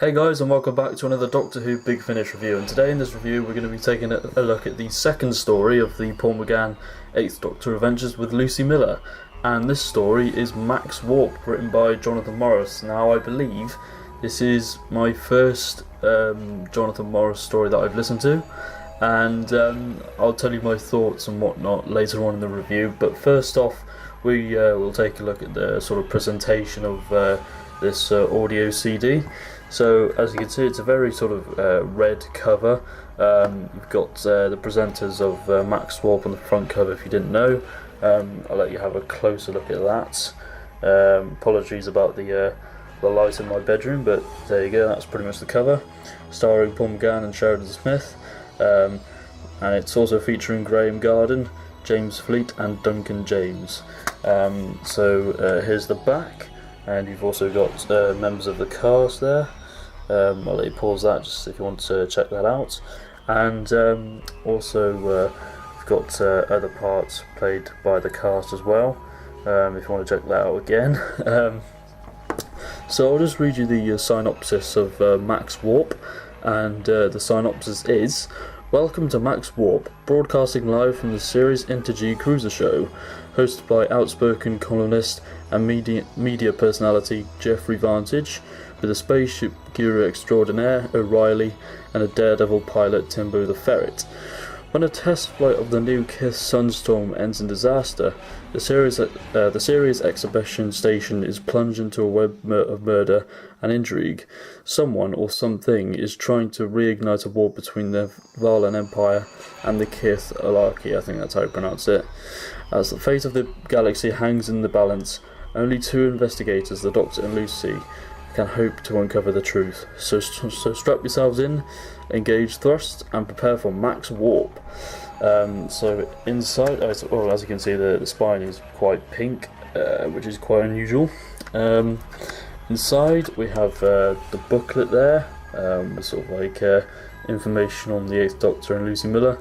Hey guys, and welcome back to another Doctor Who Big Finish review. And today in this review we're going to be taking a look at the second story of the Paul McGann 8th Doctor Adventures with Lucy Miller. And this story is Max Warp, written by Jonathan Morris. Now I believe this is my first Jonathan Morris story that I've listened to. And I'll tell you my thoughts and whatnot later on in the review. But first off, we will take a look at the sort of presentation of this audio CD. So as you can see, it's a very sort of red cover. You've got the presenters of Max Warp on the front cover if you didn't know. I'll let you have a closer look at that. Apologies about the light in my bedroom, but there you go, that's pretty much the cover. Starring Paul McGann and Sheridan Smith. And it's also featuring Graham Garden, James Fleet and Duncan James. So here's the back, and you've also got members of the cast there. I'll let you pause that just if you want to check that out. And also we've got other parts played by the cast as well, if you want to check that out again. So I'll just read you the synopsis of Max Warp, and the synopsis is: Welcome to Max Warp, broadcasting live from the Series Interg Cruiser Show, hosted by outspoken columnist and media personality Jeffrey Vantage, with a spaceship guru extraordinaire, O'Reilly, and a daredevil pilot, Timbo the Ferret. When a test flight of the new Kith Sunstorm ends in disaster, the series exhibition station is plunged into a web of murder and intrigue. Someone or something is trying to reignite a war between the Valan Empire and the Kith Alarchy, I think that's how you pronounce it. As the fate of the galaxy hangs in the balance, only two investigators, the Doctor and Lucy, can hope to uncover the truth. So strap yourselves in, engage thrust, and prepare for Max Warp. So inside, as you can see, the spine is quite pink, which is quite unusual. Inside we have the booklet there, with sort of like information on the 8th Doctor and Lucy Miller.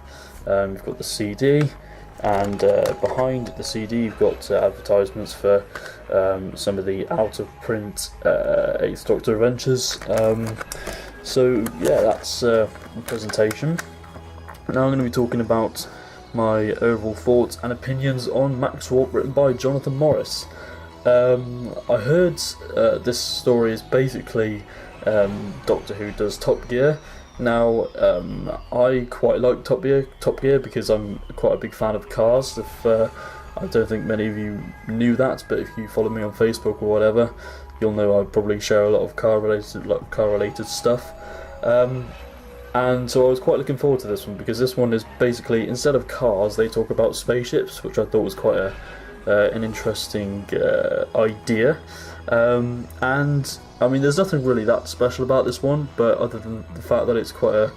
You've got the CD, and behind the CD you've got advertisements for some of the out-of-print 8th Doctor Adventures. So yeah, that's the presentation. Now I'm going to be talking about my overall thoughts and opinions on Max Warp, written by Jonathan Morris. I heard this story is basically Doctor Who does Top Gear. Now, I quite like Top Gear because I'm quite a big fan of cars. I don't think many of you knew that, but if you follow me on Facebook or whatever, you'll know I probably share a lot of car-related stuff. And so I was quite looking forward to this one, because this one is basically, instead of cars, they talk about spaceships, which I thought was quite an interesting idea. And I mean, there's nothing really that special about this one, but other than the fact that it's quite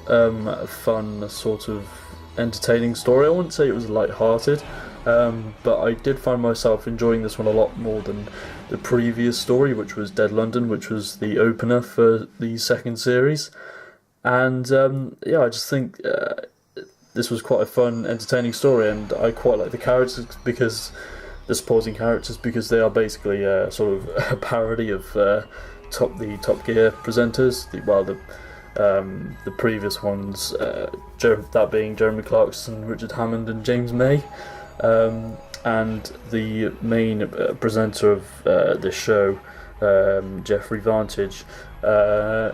a fun, sort of entertaining story. I wouldn't say it was light-hearted, but I did find myself enjoying this one a lot more than the previous story, which was Dead London, which was the opener for the second series. And yeah, I just think this was quite a fun, entertaining story, and I quite like the characters, because the supporting characters, because they are basically sort of a parody of the Top Gear presenters. The previous ones, that being Jeremy Clarkson, Richard Hammond, and James May, and the main presenter of this show, Jeffrey Vantage.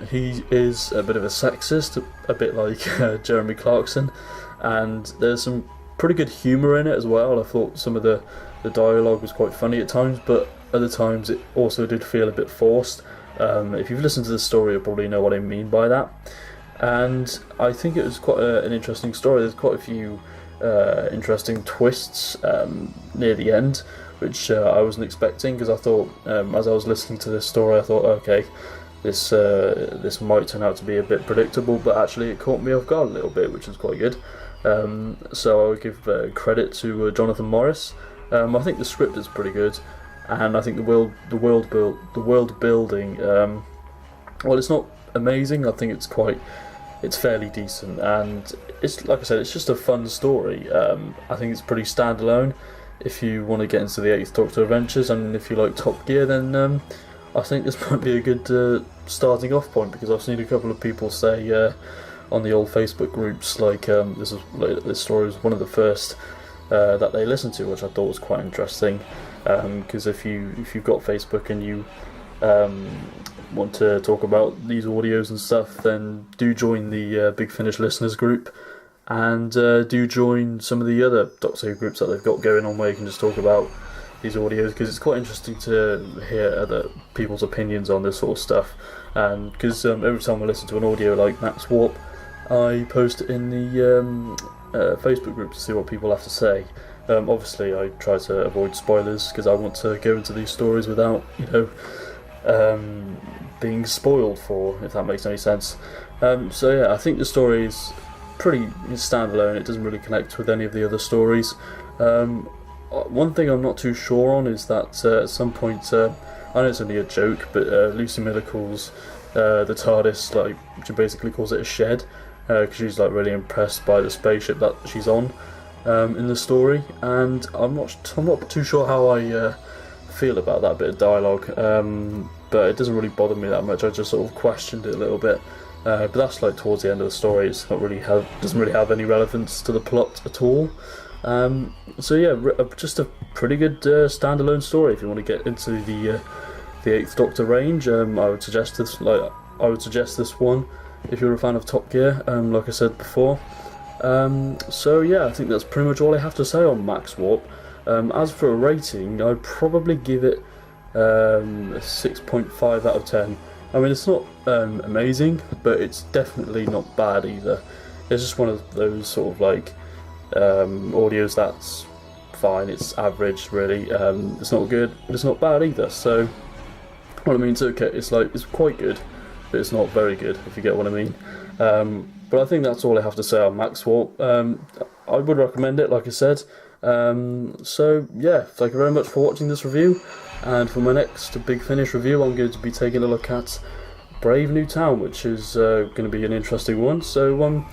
He is a bit of a sexist, a bit like Jeremy Clarkson, and there's some pretty good humour in it as well. I thought some of the dialogue was quite funny at times, but other times it also did feel a bit forced. If you've listened to the story, you'll probably know what I mean by that. And I think it was quite an interesting story. There's quite a few interesting twists near the end, which I wasn't expecting, because I thought, as I was listening to this story, I thought, okay, this might turn out to be a bit predictable, but actually it caught me off guard a little bit, which was quite good. So I would give credit to Jonathan Morris. I think the script is pretty good, and I think the world building. Well, it's not amazing. I think it's fairly decent, and it's, like I said, it's just a fun story. I think it's pretty standalone. If you want to get into the 8th Doctor Adventures, and if you like Top Gear, then I think this might be a good starting off point, because I've seen a couple of people say on the old Facebook groups, like this story was one of the first that they listened to, which I thought was quite interesting. Because if you've got Facebook and you want to talk about these audios and stuff, then do join the Big Finish listeners group, and do join some of the other Doctor Who groups that they've got going on, where you can just talk about these audios, because it's quite interesting to hear other people's opinions on this sort of stuff. Because every time I listen to an audio like Max Warp, I post it in the Facebook group to see what people have to say. Obviously, I try to avoid spoilers, because I want to go into these stories without, being spoiled for, if that makes any sense. So yeah, I think the story is pretty standalone. It doesn't really connect with any of the other stories. One thing I'm not too sure on is that at some point, I know it's only a joke, but Lucy Miller calls the TARDIS, like, she basically calls it a shed, because she's like really impressed by the spaceship that she's on in the story, and I'm not too sure how I feel about that bit of dialogue, but it doesn't really bother me that much. I just sort of questioned it a little bit, but that's like towards the end of the story. It's not really doesn't really have any relevance to the plot at all. So yeah, just a pretty good standalone story if you want to get into the Eighth Doctor range. I would suggest this. I would suggest this one if you're a fan of Top Gear. Like I said before. So yeah, I think that's pretty much all I have to say on Max Warp. As for a rating, I'd probably give it a 6.5 out of 10. I mean, it's not amazing, but it's definitely not bad either. It's just one of those sort of like audios that's fine. It's average, really. It's not good, but it's not bad either. So, what I mean, it's okay. It's quite good, but it's not very good, if you get what I mean. But I think that's all I have to say on Max Warp. I would recommend it, like I said. So yeah, thank you very much for watching this review. And for my next Big Finish review, I'm going to be taking a look at Brave New Town, which is going to be an interesting one. So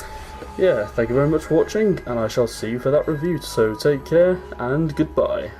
yeah, thank you very much for watching, and I shall see you for that review. So take care, and goodbye.